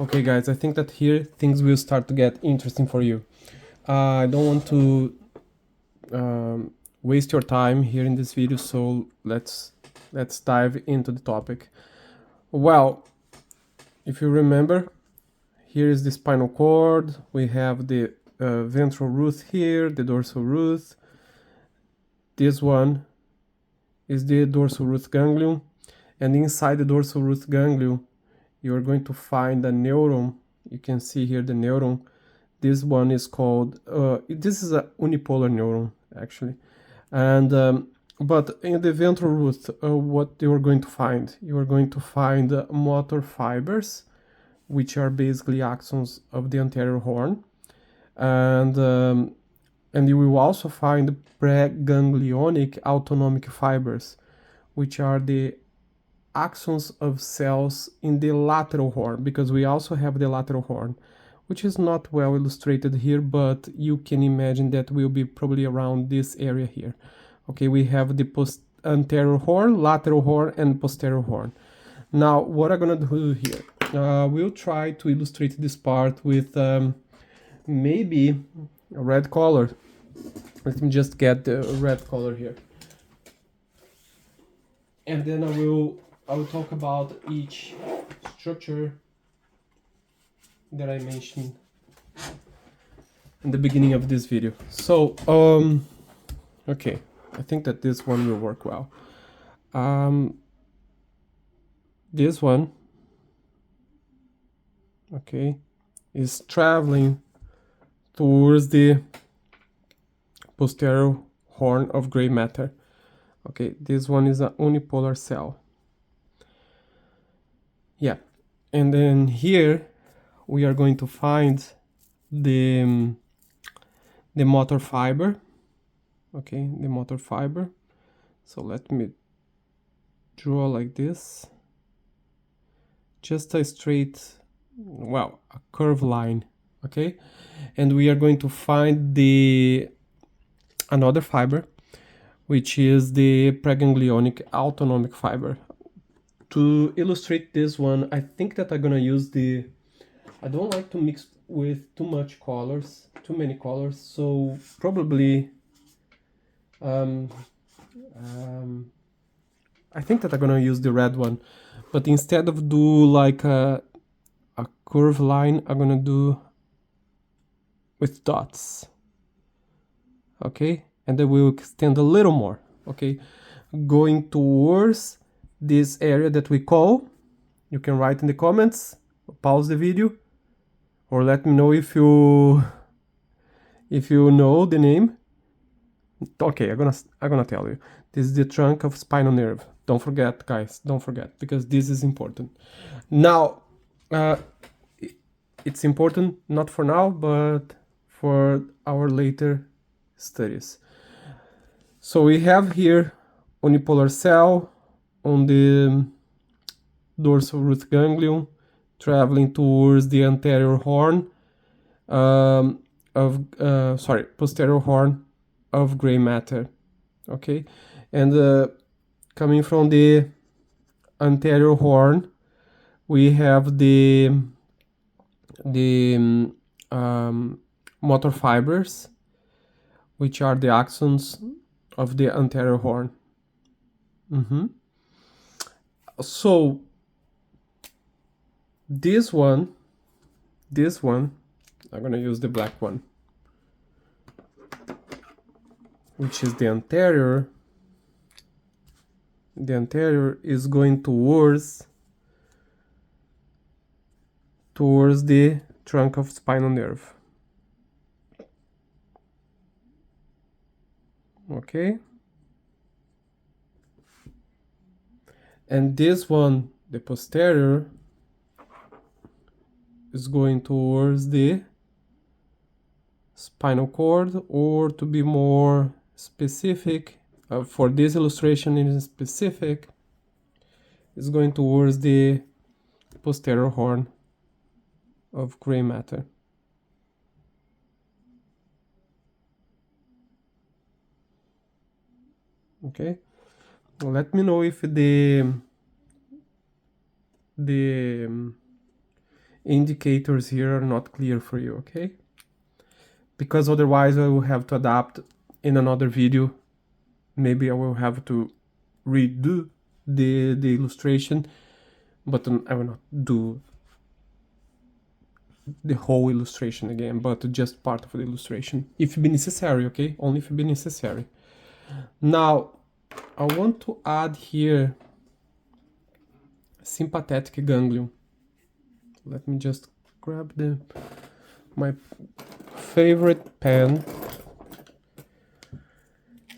Okay guys, I think that here things will start to get interesting for you. I don't want to waste your time here in this video, so let's dive into the topic. Well, if you remember, here is the spinal cord, we have the ventral root here, the dorsal root. This one is the dorsal root ganglion, and inside the dorsal root ganglion you are going to find a neuron. You can see here the neuron. This one is called, this is a unipolar neuron actually. And but in the ventral root, what you are going to find? You are going to find motor fibers, which are basically axons of the anterior horn, and you will also find preganglionic autonomic fibers, which are the axons of cells in the lateral horn, because we also have the lateral horn, which is not well illustrated here, but you can imagine that will be probably around this area here. Okay, we have the anterior horn, lateral horn, and posterior horn. Now, what I'm gonna do here, we'll try to illustrate this part with maybe a red color. Let me just get the red color here. And then I will talk about each structure that I mentioned in the beginning of this video. So, okay, I think that this one will work well. This one, okay, is traveling towards the posterior horn of gray matter. Okay, this one is a unipolar cell. Yeah, and then here we are going to find the motor fiber. Okay, the motor fiber. So let me draw like this. Just a straight, well, a curved line. Okay, and we are going to find another fiber, which is the preganglionic autonomic fiber. To illustrate this one, I think that I'm gonna use I don't like to mix with too many colors, so probably I think that I'm gonna use the red one, but instead of do like a curved line, I'm gonna do with dots. Okay, and then we'll extend a little more. Okay, going towards this area that we call, you can write in the comments, pause the video, or let me know if you know the name. Okay, I'm gonna tell you. This is the trunk of spinal nerve. Don't forget, guys, don't forget, because this is important. Now, it's important not for now, but for our later studies. So we have here unipolar cell on the dorsal root ganglion, traveling towards the anterior horn posterior horn of gray matter. Okay, and coming from the anterior horn, we have the motor fibers, which are the axons of the anterior horn. So this one, I'm gonna use the black one, which is the anterior. The anterior is going towards the trunk of spinal nerve. Okay, and this one, the posterior, is going towards the spinal cord, or to be more specific, for this illustration in specific, is going towards the posterior horn of gray matter. Okay, let me know if indicators here are not clear for you, okay? Because otherwise I will have to adapt in another video. Maybe I will have to redo the illustration, but I will not do the whole illustration again, but just part of the illustration, if it be necessary, okay? Only if it be necessary. Now, I want to add here sympathetic ganglion. Let me just grab my favorite pen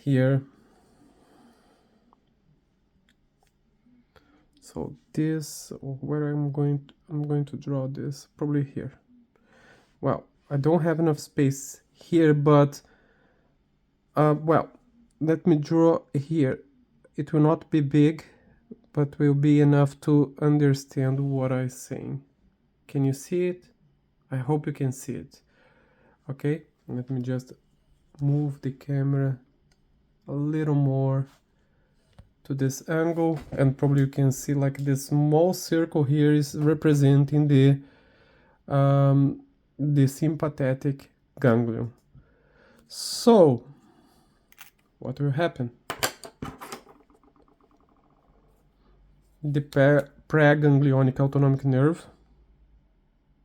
here. So this, where I'm going to draw this, probably here. Well, I don't have enough space here, but well, let me draw here. It will not be big, but will be enough to understand what I'm saying. Can you see it? I hope you can see it. Okay, let me just move the camera a little more to this angle, and probably you can see like this small circle here is representing the sympathetic ganglion. So what will happen? The preganglionic autonomic nerve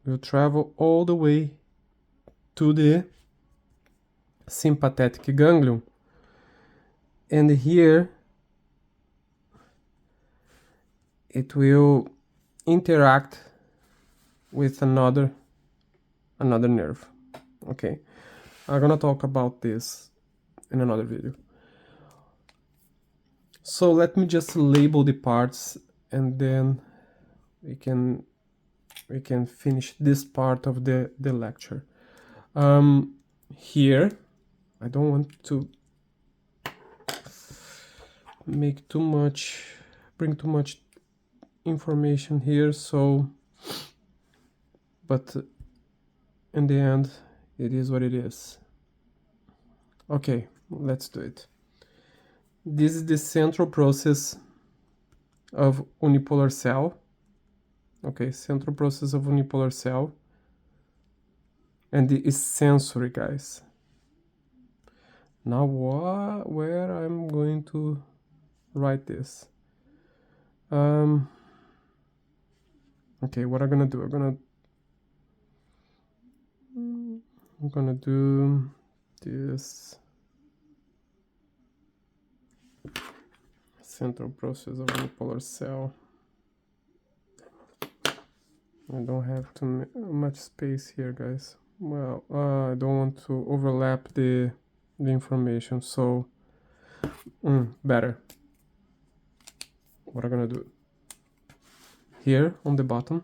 will travel all the way to the sympathetic ganglion, and here it will interact with another nerve. Okay, I'm gonna talk about this in another video. So let me just label the parts, and then we can finish this part of the lecture. Here I don't want to make too much, bring too much information here, so but in the end it is what it is. Okay, let's do it. This is the central process of unipolar cell. Okay, central process of unipolar cell, and it is sensory, guys. Now where I'm going to write this? Okay, what I'm gonna do? I'm gonna do this central process of unipolar cell. I don't have too much space here, guys. Well, I don't want to overlap the information, so better. What I'm gonna do here on the bottom,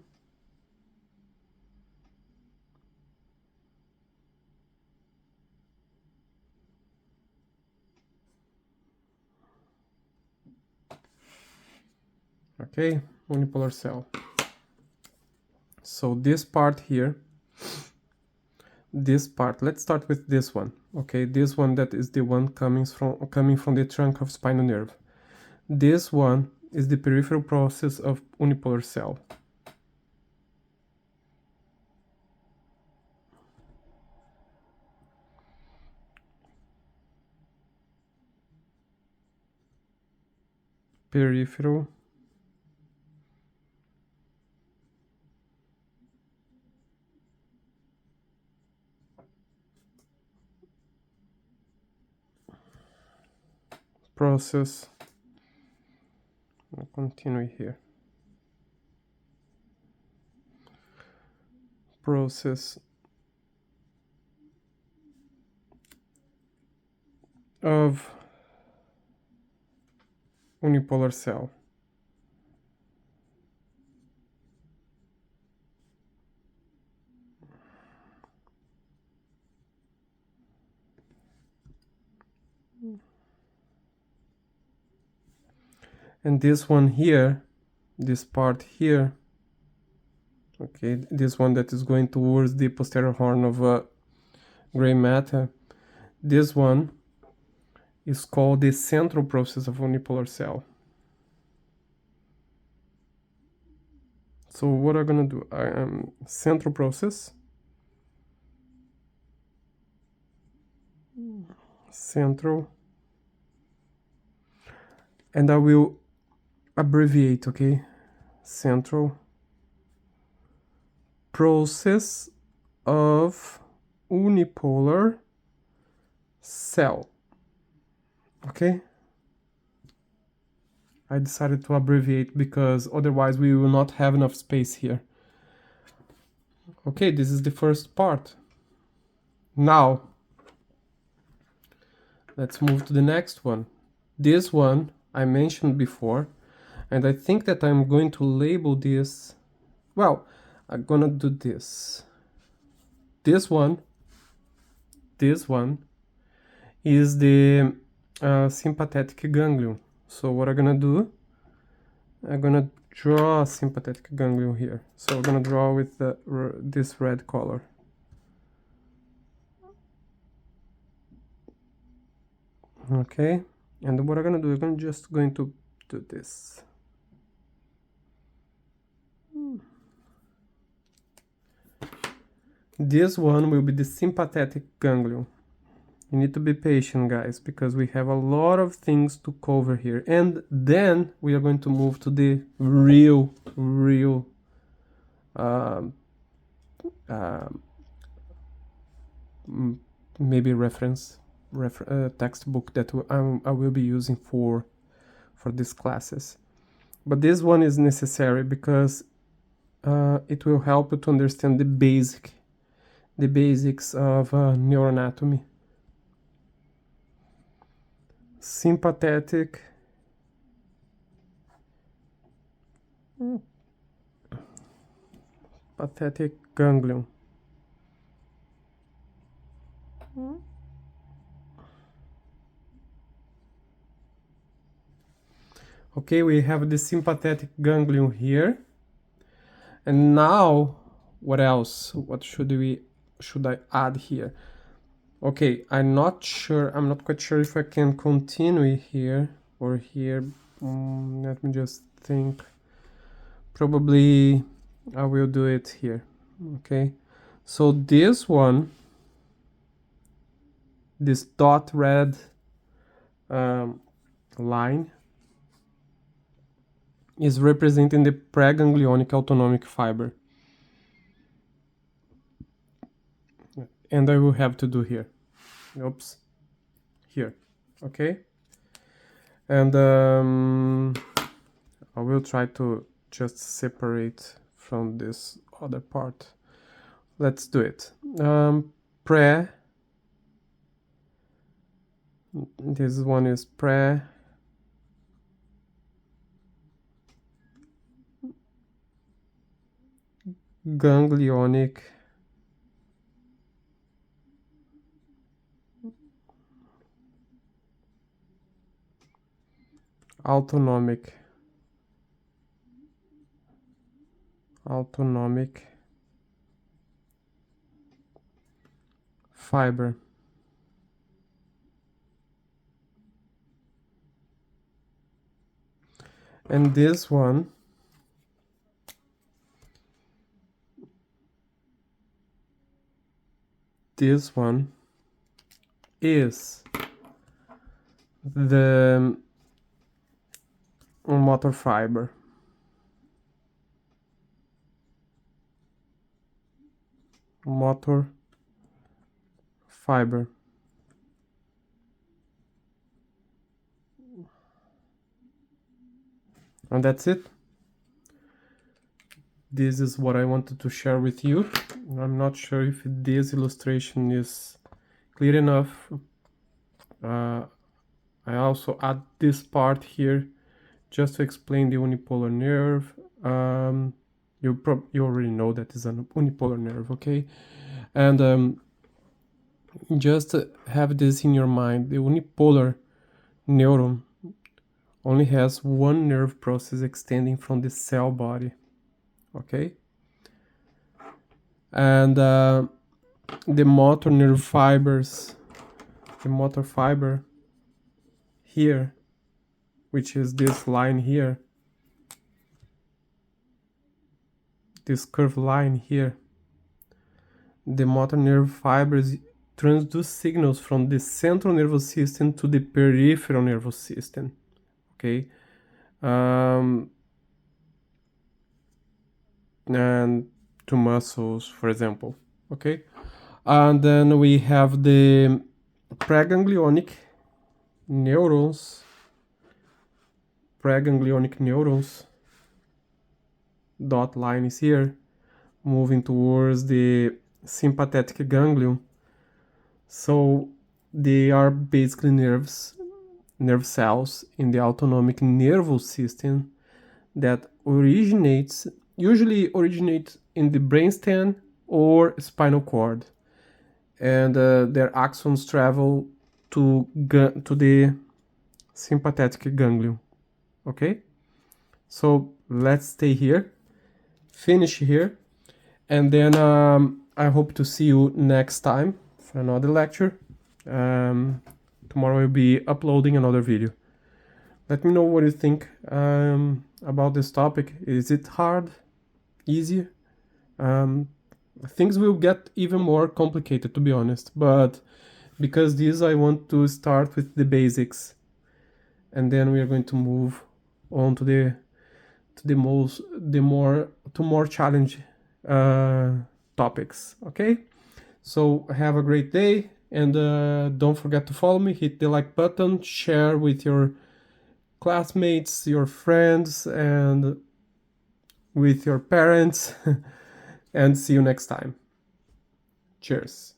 okay, unipolar cell. So this part here, this part, let's start with this one. Okay, this one, that is the one coming from the trunk of spinal nerve. This one is the peripheral process of unipolar cell. Peripheral process. I'll continue here. Process of unipolar cell. And this one here, this part here, okay, this one that is going towards the posterior horn of gray matter, this one is called the central process of unipolar cell. So what I'm gonna do, I am central process, central, and I will abbreviate, okay? Central process of unipolar cell, okay? I decided to abbreviate because otherwise we will not have enough space here. Okay, this is the first part. Now, let's move to the next one. This one I mentioned before, and I think that I'm going to label this, well, I'm gonna do this. This one is the sympathetic ganglion. So what I'm gonna do, I'm gonna draw a sympathetic ganglion here. So I'm gonna draw with this red color. Okay, and what I'm gonna do, I'm just going to do this. This one will be the sympathetic ganglion. You need to be patient, guys, because we have a lot of things to cover here. And then we are going to move to the real maybe reference textbook that I will be using for these classes. But this one is necessary because it will help you to understand the basics of neuroanatomy. Sympathetic ganglion. Okay, we have the sympathetic ganglion here. And now, what else? What should I add here? Okay, I'm not quite sure if I can continue here or here. Let me just think. Probably I will do it here. Okay, so this one, this dot red line is representing the preganglionic autonomic fiber. And I will have to do here. Oops. Here. Okay. And I will try to just separate from this other part. Let's do it. This one is ganglionic autonomic fiber. And this one is the motor fiber. And that's it. This is what I wanted to share with you. I'm not sure if this illustration is clear enough. I also add this part here just to explain the unipolar nerve. You already know that is an unipolar nerve, okay? And just have this in your mind. The unipolar neuron only has one nerve process extending from the cell body, okay? And the motor nerve fibers, the motor fiber here, which is this line here, this curved line here, the motor nerve fibers transduce signals from the central nervous system to the peripheral nervous system, okay? And to muscles, for example, okay? And then we have the preganglionic neurons, dot line is here, moving towards the sympathetic ganglion. So they are basically nerve cells in the autonomic nervous system that usually originate in the brainstem or spinal cord, and their axons travel to the sympathetic ganglion. Okay, so let's stay here, finish here, and then I hope to see you next time for another lecture. Tomorrow I'll be uploading another video. Let me know what you think about this topic. Is it hard? Easy? Things will get even more complicated, to be honest, but because this I want to start with the basics, and then we are going to move on to more challenge topics. Okay, so have a great day, and don't forget to follow me, hit the like button, share with your classmates, your friends, and with your parents. And see you next time. Cheers.